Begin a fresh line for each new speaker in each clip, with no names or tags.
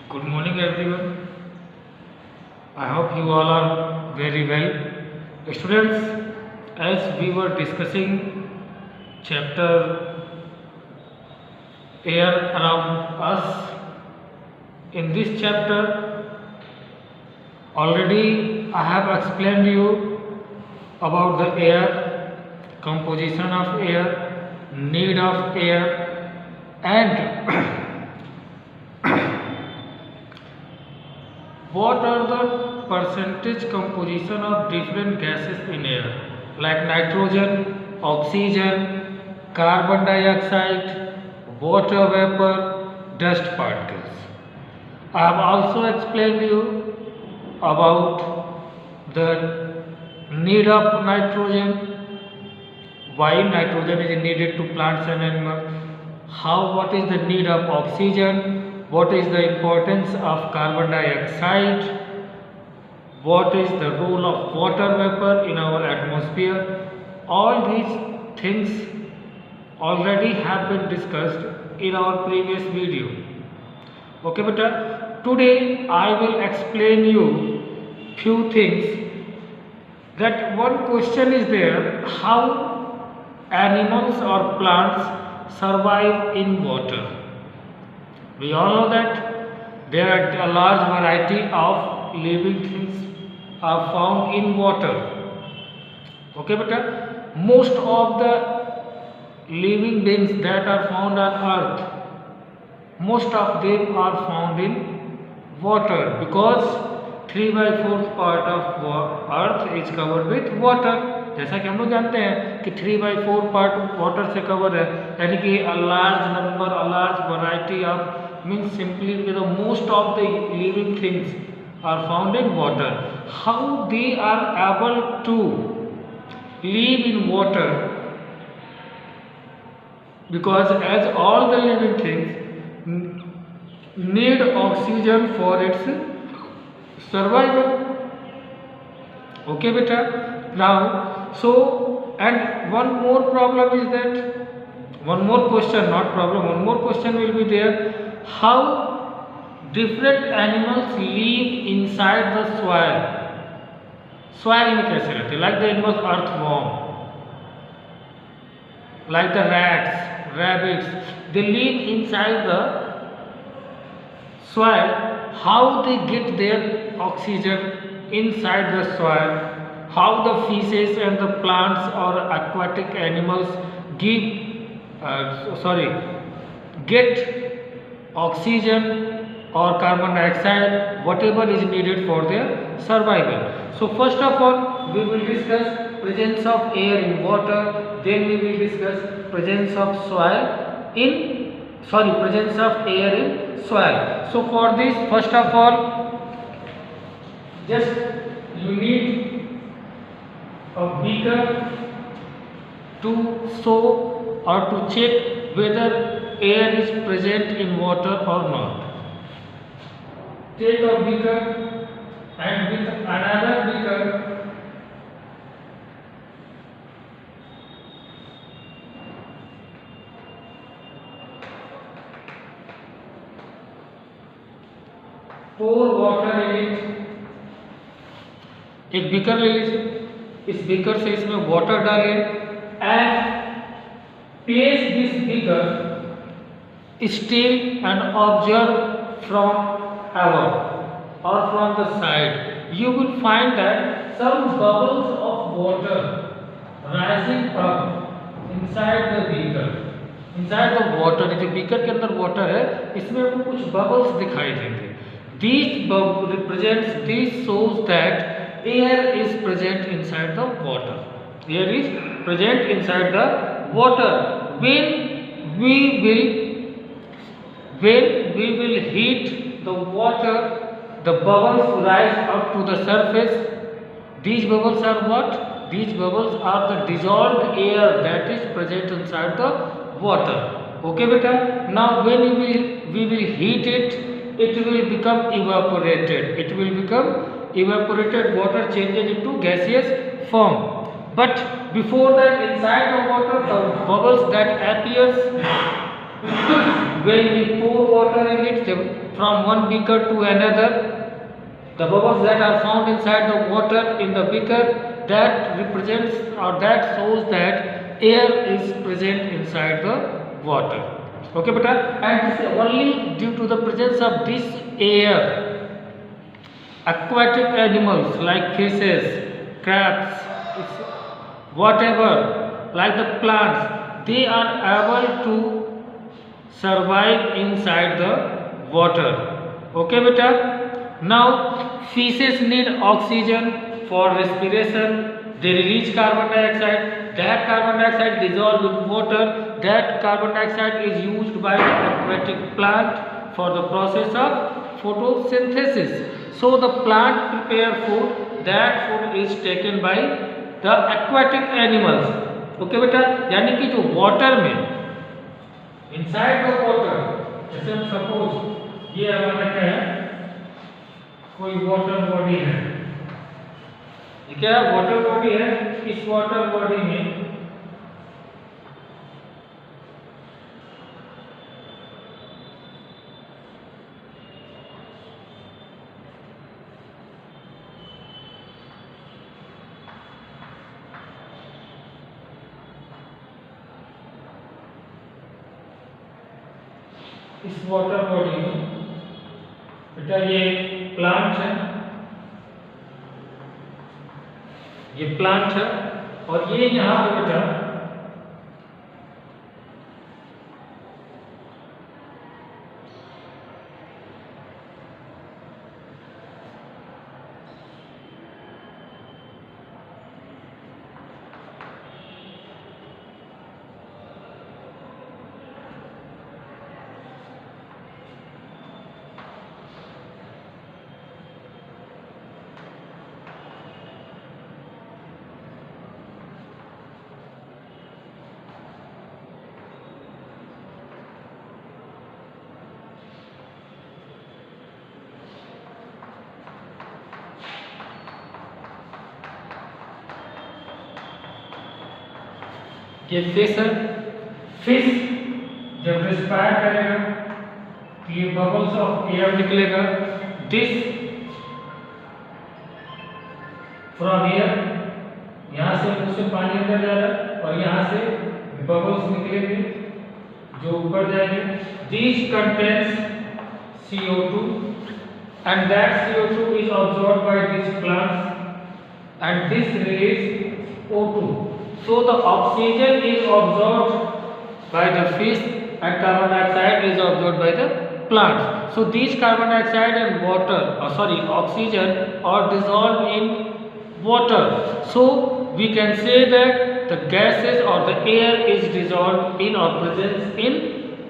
Good morning, everyone. I hope you all are very well. Students, as we were discussing chapter Air Around Us, in this chapter already I have explained you about the air, composition of air, need of air, and what are the percentage composition of different gases in air like nitrogen, oxygen, carbon dioxide, water vapor, dust particles. I have also explained you about the need of nitrogen, why nitrogen is needed to plants and animals, how what is the need of oxygen, what is the importance of carbon dioxide, what is the role of water vapor in our atmosphere. All these things already have been discussed in our previous video. Okay, beta. Today I will explain you few things. That one question is there: how animals or plants survive in water? We all know that there are a large variety of living things are found in water. Okay, beta. Most of the living beings that are found on earth, most of them are found in water because 3 by 4th part of earth is covered with water. जैसा कि हम लोग जानते हैं कि 3 by 4 part water से cover है, यानी कि a large number, a large variety of means simply the most of the living things are found in water. How they are able to live in water? Because as all the living things need oxygen for its survival. Okay, beta. Now, so and one more problem is that one more question, not problem. One more question will be there: how different animals live inside the soil? Soil में कैसे रहते? Like the animals earthworm, like the rats, rabbits, they live inside the soil. How they get their oxygen inside the soil, how the fishes and the plants or aquatic animals get oxygen or carbon dioxide, whatever is needed for their survival. So first of all we will discuss presence of air in water, then we will discuss presence of presence of air in soil. So for this, first of all, just you need a beaker to show or to check whether air is present in water or not. Take a beaker and with another beaker pour water in it. एक beaker ले लीजिए, इस beaker से इसमें water डालें and place this beaker still and observe from above or from the side. You will find that some bubbles of water rising up inside the beaker. Inside the water, जो beaker के अंदर water है, इसमें आपको कुछ bubbles दिखाई देंगे. This shows that air is present inside the water. Air is present inside the water. When we will heat the water, the bubbles rise up to the surface. These bubbles are what? These bubbles are the dissolved air that is present inside the water. Okay, beta. Now when we will heat it, it will become evaporated. It will become evaporated water changes into gaseous form. But before that, inside the water, the bubbles that appears when we pour water in it from one beaker to another, the bubbles that are found inside the water in the beaker, that represents or that shows that air is present inside the water. Okay beta, and this is only due to the presence of this air, aquatic animals like fishes, crabs, whatever, like the plants, they are able to survive inside the water. Okay beta, now fishes need oxygen for respiration. They release carbon dioxide. That carbon dioxide dissolves in water. That carbon dioxide is used by the aquatic plant for the process of photosynthesis. So the plant prepare food. That food is taken by the aquatic animals. Okay बेटा, यानी कि जो water में inside the water, जैसे हम suppose ये हमारा क्या है, कोई वाटर बॉडी है, ये क्या वाटर बॉडी है, इस वाटर बॉडी में इस वाटर बॉडी में बेटा ये प्लांट है, ये प्लांट है, और ये यहाँ पे बेटा ये फिश है, फिश जब रिस्पायर करेगा तो ये बबल्स ऑफ एयर निकलेगा, दिस फ्रॉम एयर, यहाँ से मुंह से पानी अंदर जा रहा है और यहाँ से बबल्स निकलेंगे जो ऊपर जाएंगे. This contains CO2 and that CO2 is absorbed by these plants and this release O2. So the oxygen is absorbed by the fish and carbon dioxide is absorbed by the plants. So these carbon dioxide and water, oxygen are dissolved in water. So we can say that the gases or the air is dissolved in or present in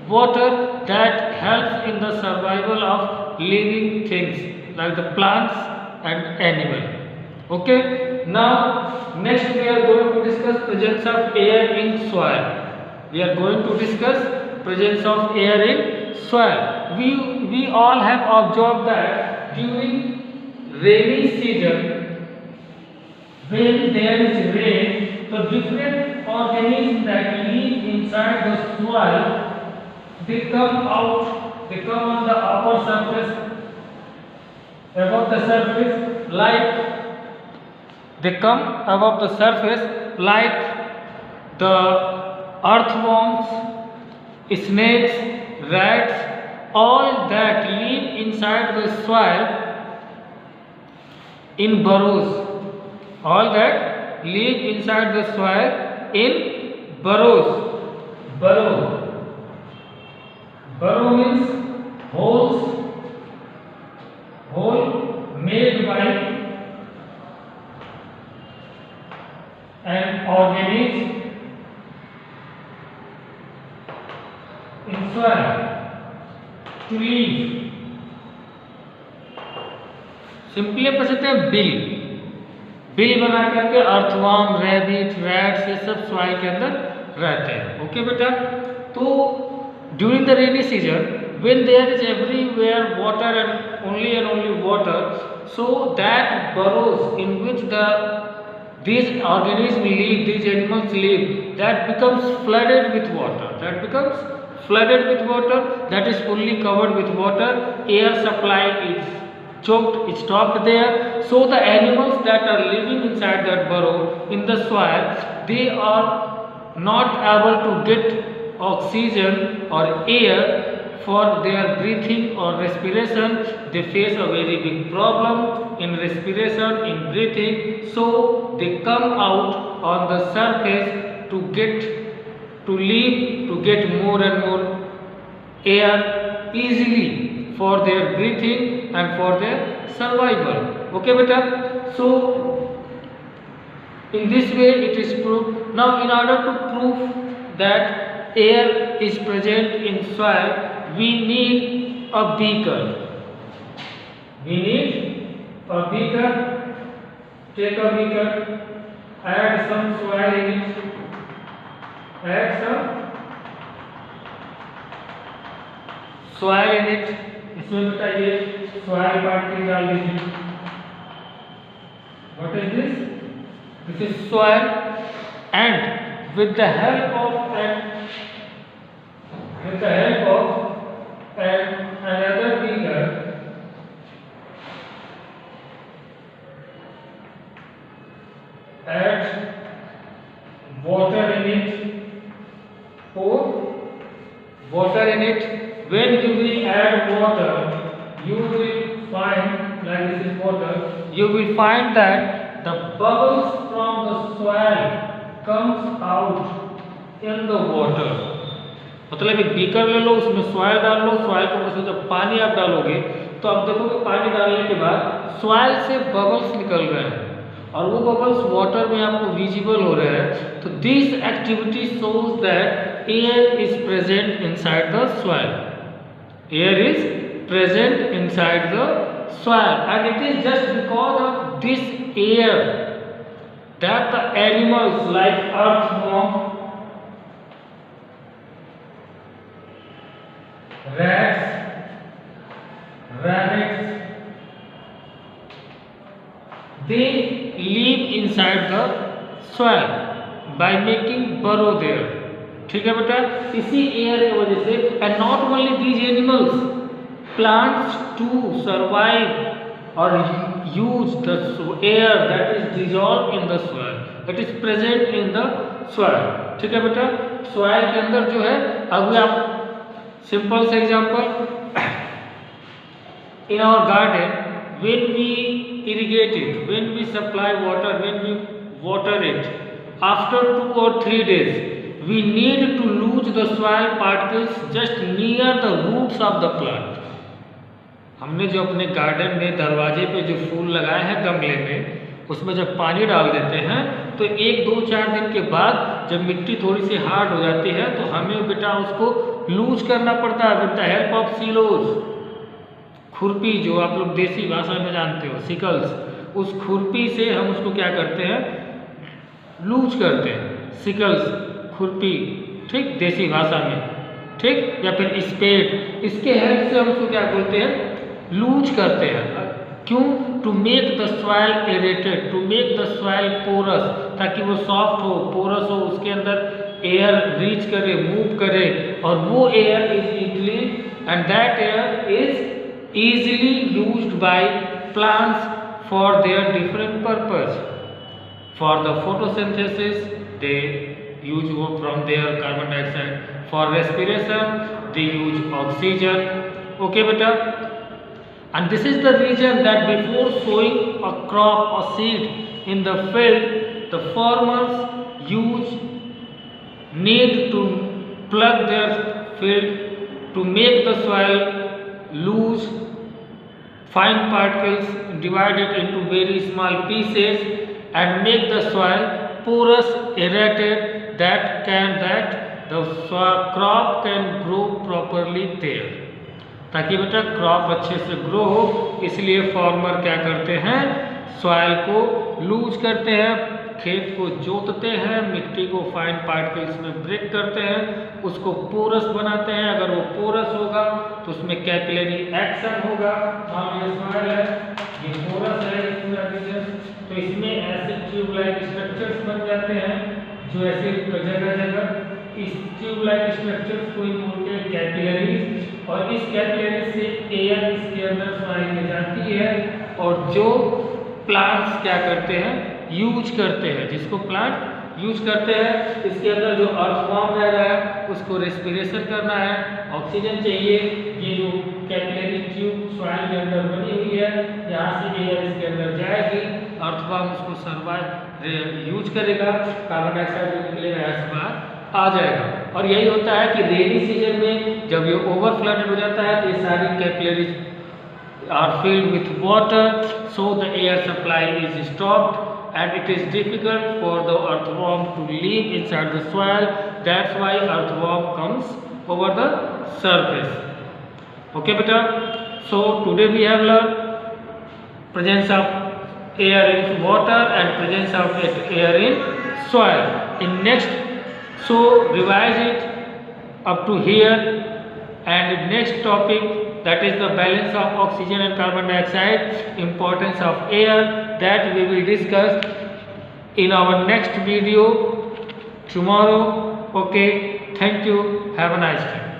water, that helps in the survival of living things like the plants and animals. Okay, now next we are going to discuss presence of air in soil. We are going to discuss presence of air in soil. We all have observed that during rainy season, when there is rain, the different organisms that live inside the soil, they come out, they come on the upper surface, above the surface, like they come above the surface like the earthworms, snakes, rats, all that live inside the soil in burrows. All that live inside the soil in burrows. Burrow means holes, hole made by an organism in soil to live. Simply अपन सकते हैं bill बना करके earthworm, rabbit, rats ये सब soil के अंदर रहते हैं. ओके बेटा, तो during the rainy season when there is everywhere water and only water, so that burrows in which the these organisms live, these animals live, that becomes flooded with water, that is fully covered with water, air supply is choked, is stopped there. So the animals that are living inside that burrow in the soil, they are not able to get oxygen or air for their breathing or respiration. They face a very big problem in respiration, in breathing, so they come out on the surface to live, to get more and more air easily for their breathing and for their survival. Okay beta, so in this way it is proved. Now in order to prove that air is present in soil, we need a beaker. Take a beaker, add some soil in it, इसमें बेटा ये soil particle डाल दीजिए. What is this? This is soil, and with the help of another beaker, add water in it. Pour water in it. When you will add water, you will find, like this is water, you will find that the bubbles from the soil comes out in the water. मतलब एक beaker ले लो, उसमें soil डाल लो, soil के ऊपर से जब पानी आप डालोगे तो आप देखोगे पानी डालने के बाद सॉइल से बबल्स निकल रहे हैं और वो बबल्स वाटर में आपको विजिबल हो रहे हैं. तो this activity shows that air is present inside the soil. Air is present inside the soil, and it is just because of this air that the animals like earthworm, rats, rabbits, they live inside the soil by making burrow there. ठीक है बेटा, इसी air की वजह से, and not only these animals, plants to survive और use the air that is dissolve in the soil, that is present in the soil. ठीक है बेटा, सॉइल के अंदर जो है, अभी आप सिंपल से example, in our garden when we irrigate it, when we supply water, when we water it, after 2 or 3 days we need to lose the soil particles just near the roots of the plant. हमने जो अपने garden में दरवाजे पे जो फूल लगाए हैं गमले में, उसमें जब पानी डाल देते हैं तो 1, 2, 4 दिन के बाद जब मिट्टी थोड़ी सी हार्ड हो जाती है तो हमें बेटा उसको लूज करना पड़ता है with the help of silos. खुरपी जो आप लोग देसी भाषा में जानते हो, सिकल्स, उस खुरपी से हम उसको क्या करते हैं, लूज करते हैं. सिकल्स, खुरपी, ठीक, देसी भाषा में, ठीक, या फिर स्पेड, इसके हेल्प से हम उसको क्या बोलते हैं, लूज करते हैं. क्यों? To make the soil aerated, to make the soil porous, ताकि वो सॉफ्ट हो, पोरस हो, उसके अंदर एयर रीच करे, मूव करे, और वो air is easily, and that air is easily used by plants for their different purpose. For the photosynthesis, they use from their carbon dioxide. For respiration, they use oxygen. Okay beta, and this is the reason that before sowing a crop or seed in the field, the farmers need to plug their field to make the soil loose, fine particles, divide it into very small pieces and make the soil porous, aerated, that the crop can grow properly there. ताकि बेटा crop अच्छे से grow हो, इसलिए farmer क्या करते हैं, soil को लूज करते हैं, खेत को जोतते हैं, मिट्टी को फाइन पार्टिकल्स में ब्रेक करते हैं, उसको पोरस बनाते हैं। अगर वो पोरस होगा तो उसमें कैपिलरी एक्शन होगा। मान लीजिए सॉइल है, ये पोरस है पूरा रीजन, तो इसमें ऐसे ट्यूब लाइक स्ट्रक्चर्स बन जाते हैं जो ऐसे जगह जगह इस ट्यूब लाइक स्ट्रक्चर्स को बोलते हैं कैपिलरीज। और इस कैपिलरी से एयर इसके अंदर सॉइल में जाती है और जो प्लांट्स क्या करते हैं, यूज करते हैं, जिसको प्लांट यूज करते हैं, इसके अंदर जो अर्थवॉर्म रह रहा है उसको रेस्पिरेशन करना है, ऑक्सीजन चाहिए। ये जो कैपिलरी ट्यूब सॉइल के अंदर बनी हुई है, यहाँ से एयर इसके अंदर जाएगी, अर्थवॉर्म उसको सर्वाइव यूज करेगा, कार्बन डाइऑक्साइड जो निकलेगा यहाँ से बाहर आ जाएगा। और यही होता है कि रेनी सीजन में जब ये ओवर फ्लडेड हो जाता है तो ये सारी capillaries are filled with water, so the air supply is stopped and it is difficult for the earthworm to live inside the soil. That's why earthworm comes over the surface. Okay beta, so today we have learned presence of air in water and presence of air in soil. In next, so revise it up to here, and next topic, that is the balance of oxygen and carbon dioxide, importance of air, that we will discuss in our next video tomorrow. Okay, thank you, have a nice day.